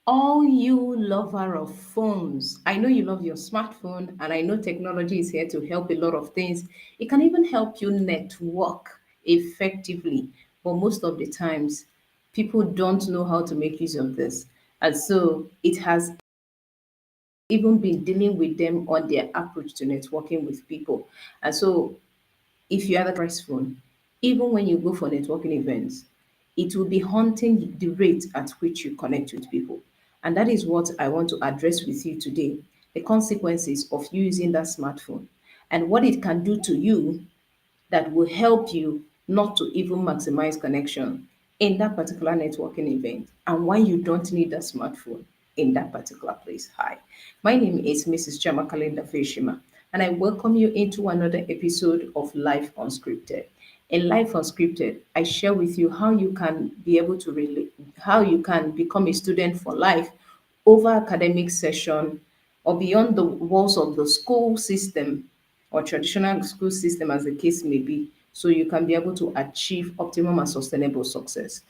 All you lover of phones, I know you love your smartphone, and I know technology is here to help a lot of things. It can even help you network effectively, but most of the times, people don't know how to make use of this. And so it has even been dealing with them on their approach to networking with people. And so if you have a press phone, even when you go for networking events, it will be haunting the rate at which you connect with people. And that is what I want to address with you today, the consequences of you using that smartphone and what it can do to you that will help you not to even maximize connection in that particular networking event and why you don't need a smartphone in that particular place. Hi, my name is Mrs. 𝗟𝗏𝗦𝗡𝗏 and I welcome you into another episode of Life Unscripted. In Life Unscripted, I share with you how you can be able to relate, how you can become a student for life over academic session or beyond the walls of the school system or traditional school system, as the case may be, so you can be able to achieve optimum and sustainable success.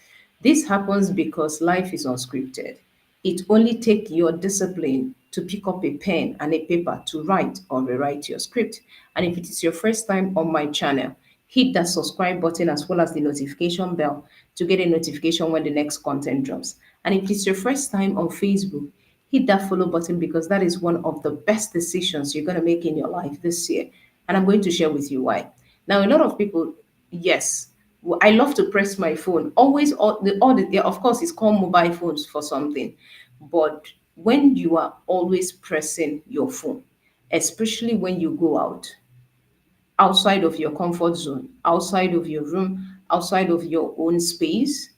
This happens because life is unscripted. It only takes your discipline to pick up a pen and a paper to write or rewrite your script. And if it is your first time on my channel, hit that subscribe button as well as the notification bell to get a notification when the next content drops. And if it's your first time on Facebook, hit that follow button because that is one of the best decisions you're going to make in your life this year. And I'm going to share with you why. Now, a lot of people, yes, I love to press my phone. Always, yeah, of course, it's called mobile phones for something. But when you are always pressing your phone, especially when you go out, outside of your comfort zone, outside of your room, outside of your own space,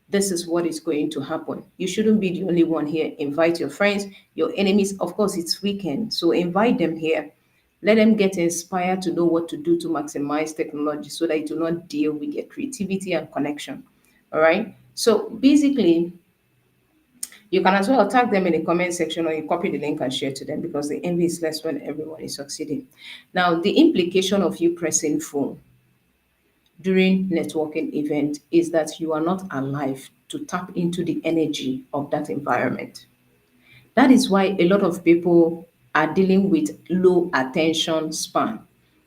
this is what is going to happen. You shouldn't be the only one here. Invite your friends, your enemies. Of course, it's weekend, so invite them here. Let them get inspired to know what to do to maximize technology so that you do not deal with their creativity and connection. All right. So basically, you can as well tag them in the comment section or you copy the link and share to them because the envy is less when everyone is succeeding. Now, the implication of you pressing phone during networking event is that you are not alive to tap into the energy of that environment. That is why a lot of people are dealing with low attention span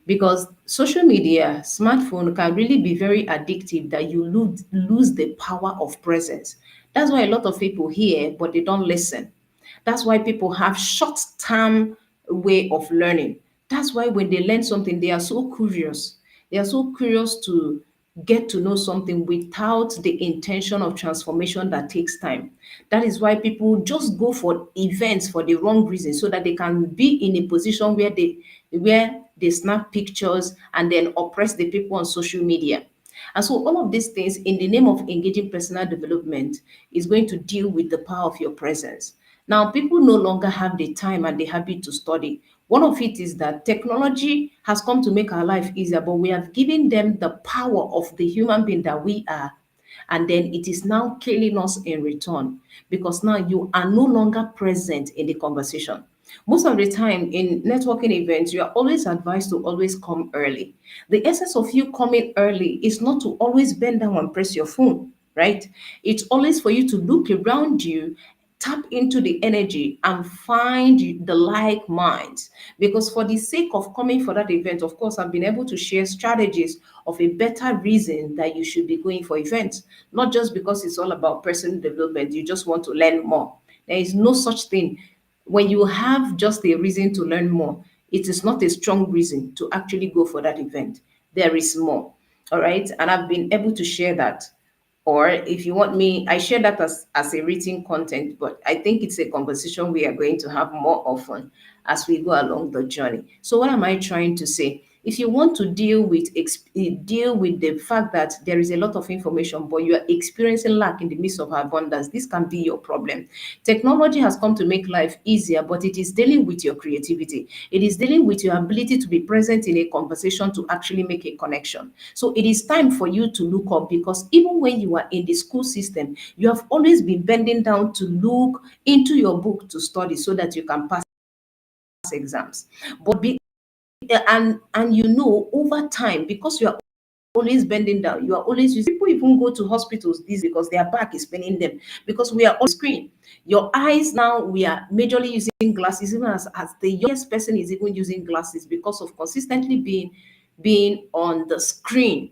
because social media, smartphone can really be very addictive that you lose the power of presence. That's why a lot of people hear, but they don't listen. That's why people have short term way of learning. That's why when they learn something, they are so curious. They are so curious to get to know something without the intention of transformation that takes time. That is why people just go for events for the wrong reason so that they can be in a position where they snap pictures and then oppress the people on social media. And so all of these things in the name of engaging personal development is going to deal with the power of your presence. Now, people no longer have the time and the habit to study. One of it is that technology has come to make our life easier, but we have given them the power of the human being that we are. And then it is now killing us in return because now you are no longer present in the conversation. Most of the time in networking events, you are always advised to always come early. The essence of you coming early is not to always bend down and press your phone, right? It's always for you to look around you, tap into the energy and find the like minds. Because for the sake of coming for that event, of course, I've been able to share strategies of a better reason that you should be going for events, not just because it's all about personal development, you just want to learn more. There is no such thing. When you have just a reason to learn more, it is not a strong reason to actually go for that event. There is more. All right. And I've been able to share that. Or if you want me, I share that as a written content, but I think it's a conversation we are going to have more often as we go along the journey. So what am I trying to say? If you want to deal with the fact that there is a lot of information, but you are experiencing lack in the midst of abundance, this can be your problem. Technology has come to make life easier, but it is dealing with your creativity. It is dealing with your ability to be present in a conversation to actually make a connection. So it is time for you to look up because even when you are in the school system, you have always been bending down to look into your book to study so that you can pass exams. But be and you know over time because you are always bending down. You are always using. People even go to hospitals these because their back is paining them because we are on screen. Your eyes now, we are majorly using glasses, even as the youngest person is even using glasses because of consistently being on the screen.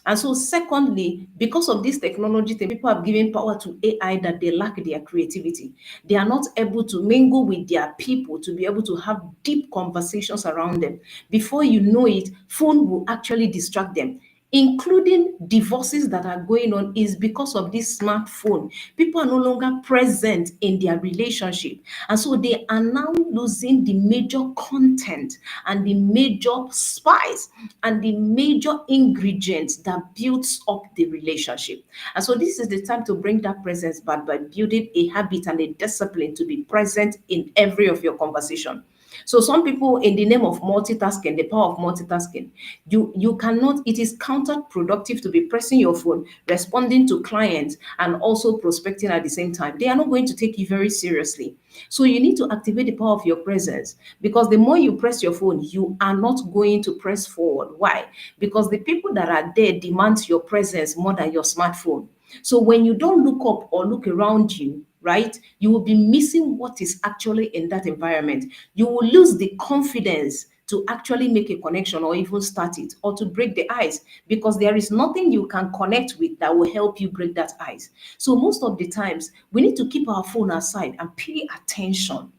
And so, secondly, because of this technology thing, people have given power to AI that they lack their creativity. They are not able to mingle with their people to be able to have deep conversations around them. Before you know it, phone will actually distract them, including divorces that are going on is because of this smartphone. People are no longer present in their relationship. And so they are now losing the major content and the major spice and the major ingredients that builds up the relationship. And so this is the time to bring that presence back by building a habit and a discipline to be present in every of your conversation. So some people, in the name of multitasking, the power of multitasking, you cannot, it is counterproductive to be pressing your phone, responding to clients, and also prospecting at the same time. They are not going to take you very seriously. So you need to activate the power of your presence, because the more you press your phone, you are not going to press forward. Why? Because the people that are there demand your presence more than your smartphone. So when you don't look up or look around you, right, you will be missing what is actually in that environment. You will lose the confidence to actually make a connection or even start it or to break the ice, because there is nothing you can connect with that will help you break that ice. So most of the times we need to keep our phone aside and pay attention.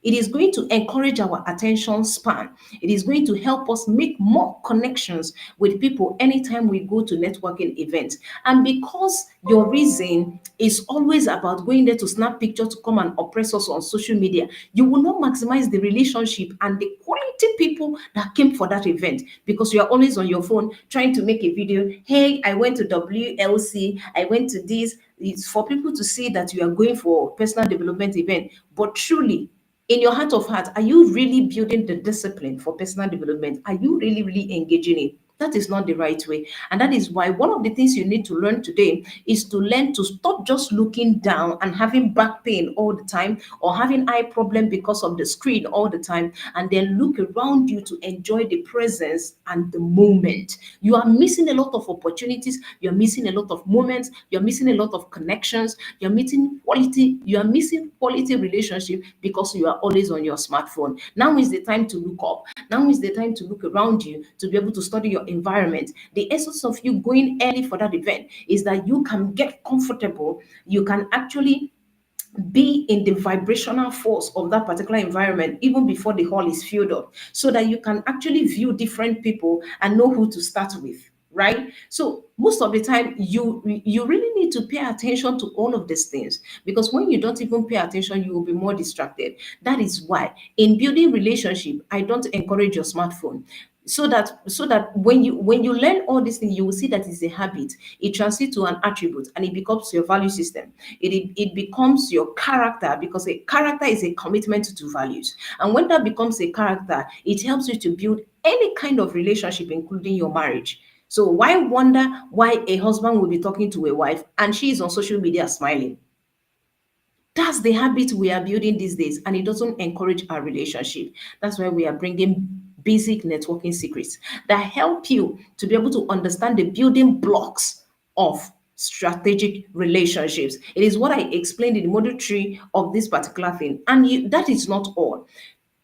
It is going to encourage our attention span. It is going to help us make more connections with people anytime we go to networking events. And because your reason is always about going there to snap picture to come and oppress us on social media, you will not maximize the relationship and the quality people that came for that event, because you are always on your phone trying to make a video. Hey, I went to WLC, I went to this. It's for people to see that you are going for personal development event. But truly, in your heart of heart, are you really building the discipline for personal development? Are you really engaging it? That is not the right way. And that is why one of the things you need to learn today is to learn to stop just looking down and having back pain all the time or having eye problem because of the screen all the time, and then look around you to enjoy the presence and the moment. You are missing a lot of opportunities. You're missing a lot of moments. You're missing a lot of connections. You are missing quality relationship because you are always on your smartphone. Now is the time to look up. Now is the time to look around you to be able to study your environment. The essence of you going early for that event is that you can get comfortable. You can actually be in the vibrational force of that particular environment even before the hall is filled up, so that you can actually view different people and know who to start with, right? So most of the time you really need to pay attention to all of these things, because when you don't even pay attention, you will be more distracted. That is why in building relationship, I don't encourage your smartphone, so that when you learn all these things, you will see that it's a habit. It translates to an attribute and it becomes your value system. It becomes your character, because a character is a commitment to values. And when that becomes a character, it helps you to build any kind of relationship, including your marriage. So why wonder why a husband will be talking to a wife and she is on social media smiling? That's the habit we are building these days, and it doesn't encourage our relationship. That's why we are bringing basic networking secrets that help you to be able to understand the building blocks of strategic relationships. It is what I explained in the model 3 of this particular thing. And that is not all.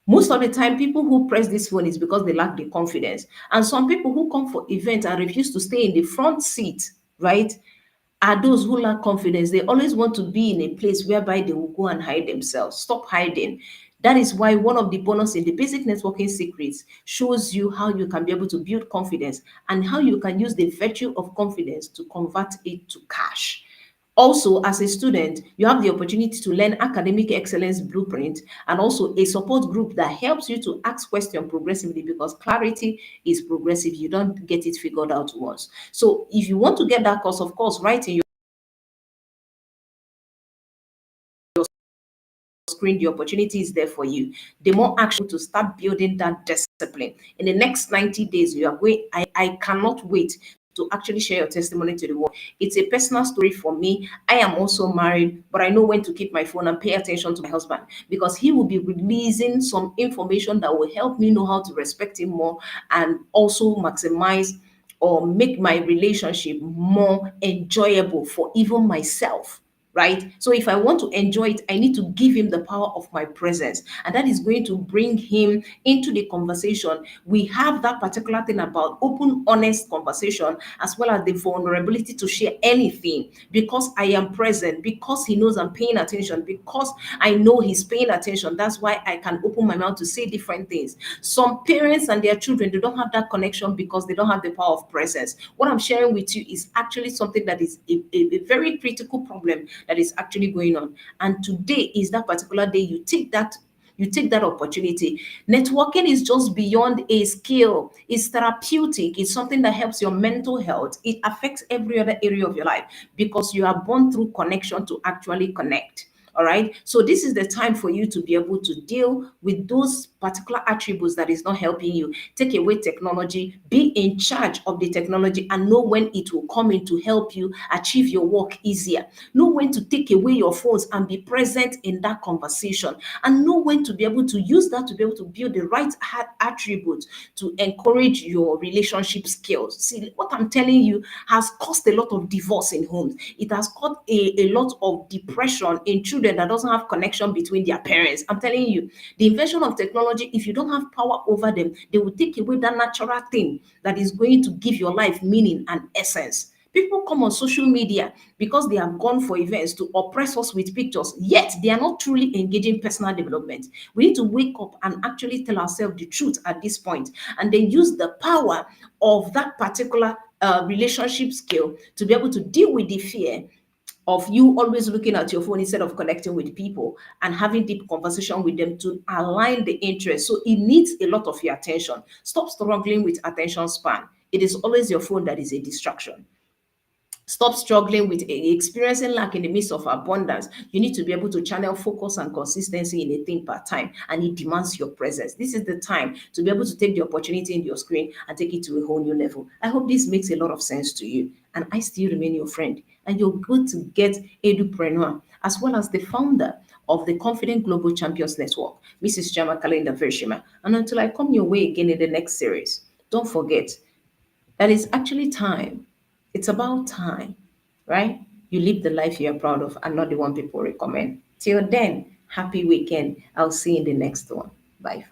Most of the time, people who press this phone is because they lack the confidence. And some people who come for events and refuse to stay in the front seat, right, are those who lack confidence. They always want to be in a place whereby they will go and hide themselves. Stop hiding. That is why one of the bonus in the basic networking secrets shows you how you can be able to build confidence and how you can use the virtue of confidence to convert it to cash. Also, as a student, you have the opportunity to learn academic excellence blueprint and also a support group that helps you to ask questions progressively, because clarity is progressive. You don't get it figured out once. So if you want to get that course, of course, write in your screen, the opportunity is there for you. The more action to start building that discipline. In the next 90 days, you are going, I cannot wait to actually share your testimony to the world. It's a personal story for me. I am also married, but I know when to keep my phone and pay attention to my husband, because he will be releasing some information that will help me know how to respect him more and also maximize or make my relationship more enjoyable for even myself, right? So if I want to enjoy it, I need to give him the power of my presence. And that is going to bring him into the conversation. We have that particular thing about open, honest conversation, as well as the vulnerability to share anything, because I am present, because he knows I'm paying attention, because I know he's paying attention. That's why I can open my mouth to say different things. Some parents and their children, they don't have that connection because they don't have the power of presence. What I'm sharing with you is actually something that is a very critical problem that is actually going on. And today is that particular day you take that opportunity. Networking is just beyond a skill. It's therapeutic. It's something that helps your mental health. It affects every other area of your life because you are born through connection to actually connect. All right. So this is the time for you to be able to deal with those particular attributes that is not helping you. Take away technology, be in charge of the technology, and know when it will come in to help you achieve your work easier. Know when to take away your phones and be present in that conversation, and know when to be able to use that to be able to build the right attributes to encourage your relationship skills. See, what I'm telling you has caused a lot of divorce in homes. It has caused a lot of depression in children that doesn't have connection between their parents. I'm telling you, the invention of technology, if you don't have power over them, they will take away that natural thing that is going to give your life meaning and essence. People come on social media because they have gone for events to oppress us with pictures, yet they are not truly engaging personal development. We need to wake up and actually tell ourselves the truth at this point, and then use the power of that particular relationship skill to be able to deal with the fear of you always looking at your phone instead of connecting with people and having deep conversation with them to align the interest. So it needs a lot of your attention. Stop struggling with attention span. It is always your phone that is a distraction. Stop struggling with experiencing lack in the midst of abundance. You need to be able to channel focus and consistency in a thing per time, and it demands your presence. This is the time to be able to take the opportunity in your screen and take it to a whole new level. I hope this makes a lot of sense to you, and I still remain your friend. And you're good to get Edupreneur, as well as the founder of the Confident Global Champions Network, Mrs. 𝗟𝗲𝗦𝗙𝗪𝗏. And until I come your way again in the next series, don't forget that it's actually time. It's about time, right? You live the life you're proud of and not the one people recommend. Till then, happy weekend. I'll see you in the next one. Bye.